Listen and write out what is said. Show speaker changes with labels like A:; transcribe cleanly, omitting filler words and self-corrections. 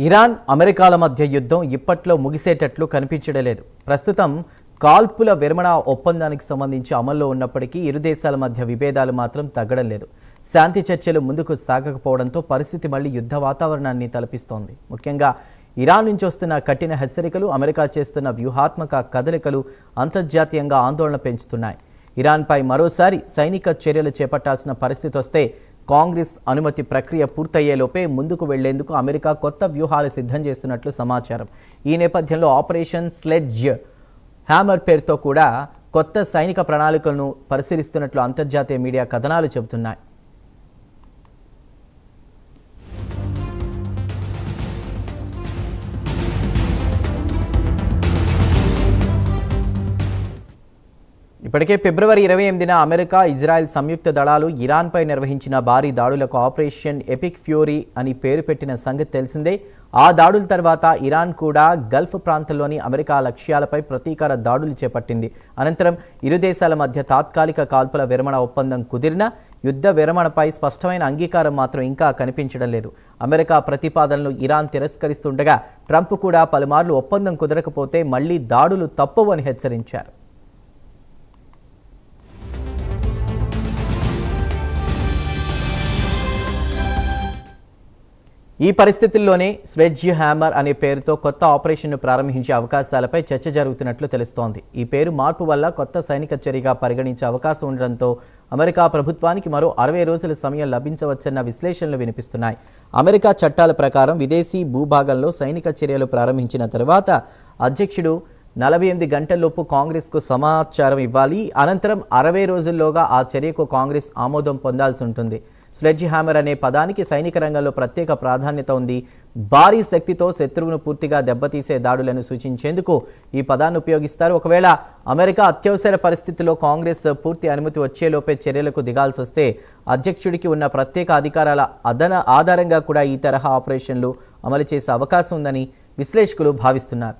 A: Iran అమెరికాల మధ్య యుద్ధం ఇప్పట్లో ముగిసేటట్లు కనిపించడలేదు. ప్రస్తుతం కాల్పుల విరమణ ఒప్పందానికి సంబంధించి అమల్లో ఉన్నప్పటికీ ఇరు దేశాల మధ్య విభేదాలు మాత్రం తగ్గడం లేదు. శాంతి చర్చలు ముందుకు సాగకపోవడంతో పరిస్థితి మళ్లీ యుద్ధ వాతావరణాన్ని తలపిస్తోంది. ముఖ్యంగా ఇరాన్ నుంచి వస్తున్న కఠిన హెచ్చరికలు, అమెరికా చేస్తున్న వ్యూహాత్మక కదలికలు అంతర్జాతీయంగా ఆందోళన పెంచుతున్నాయి. ఇరాన్పై మరోసారి సైనిక చర్యలు చేపట్టాల్సిన పరిస్థితి వస్తే కాంగ్రెస్ అనుమతి ప్రక్రియ పూర్తయ్యేలోపే ముందుకు వెళ్లేందుకు అమెరికా కొత్త వ్యూహాలు సిద్ధం చేస్తున్నట్లు సమాచారం. ఈ నేపథ్యంలో ఆపరేషన్ స్లెడ్జ్ హ్యామర్ పేరుతో కూడా కొత్త సైనిక ప్రణాళికలను పరిశీలిస్తున్నట్లు అంతర్జాతీయ మీడియా కథనాలు చెబుతున్నాయి. ఇప్పటికే ఫిబ్రవరి 28న అమెరికా, ఇజ్రాయెల్ సంయుక్త దళాలు ఇరాన్పై నిర్వహించిన భారీ దాడులకు ఆపరేషన్ ఎపిక్ ఫ్యూరీ అని పేరు పెట్టిన సంగతి తెలిసిందే. ఆ దాడుల తర్వాత ఇరాన్ కూడా గల్ఫ్ ప్రాంతంలోని అమెరికా లక్ష్యాలపై ప్రతీకార దాడులు చేపట్టింది. అనంతరం ఇరు దేశాల మధ్య తాత్కాలిక కాల్పుల విరమణ ఒప్పందం కుదిరినా యుద్ధ విరమణపై స్పష్టమైన అంగీకారం మాత్రం ఇంకా కనిపించడం లేదు. అమెరికా ప్రతిపాదనలు ఇరాన్ తిరస్కరిస్తుండగా ట్రంప్ కూడా పలుమార్లు ఒప్పందం కుదరకపోతే మళ్లీ దాడులు తప్పవు అని హెచ్చరించారు. ఈ పరిస్థితుల్లోనే స్లెడ్జ్ హ్యామర్ అనే పేరుతో కొత్త ఆపరేషన్ను ప్రారంభించే అవకాశాలపై చర్చ జరుగుతున్నట్లు తెలుస్తోంది. ఈ పేరు మార్పు వల్ల కొత్త సైనిక చర్యగా పరిగణించే అవకాశం ఉండడంతో అమెరికా ప్రభుత్వానికి మరో 60 రోజుల సమయం లభించవచ్చన్న విశ్లేషణలు వినిపిస్తున్నాయి. అమెరికా చట్టాల ప్రకారం విదేశీ భూభాగంలో సైనిక చర్యలు ప్రారంభించిన తర్వాత అధ్యక్షుడు 48 గంటల్లోపు కాంగ్రెస్కు సమాచారం ఇవ్వాలి. అనంతరం 60 రోజుల్లోగా ఆ చర్యకు కాంగ్రెస్ ఆమోదం పొందాల్సి ఉంటుంది. స్లెడ్జ్ హ్యామర్ అనే పదానికి సైనిక రంగంలో ప్రత్యేక ప్రాధాన్యత ఉంది. భారీ శక్తితో శత్రువును పూర్తిగా దెబ్బతీసే దాడులను సూచించేందుకు ఈ పదాన్ని ఉపయోగిస్తారు. ఒకవేళ అమెరికా అత్యవసర పరిస్థితుల్లో కాంగ్రెస్ పూర్తి అనుమతి వచ్చేలోపే చర్యలకు దిగాల్సి వస్తే అధ్యక్షుడికి ఉన్న ప్రత్యేక అధికారాల ఆధారంగా కూడా ఈ తరహా ఆపరేషన్లు అమలు చేసే అవకాశం ఉందని విశ్లేషకులు భావిస్తున్నారు.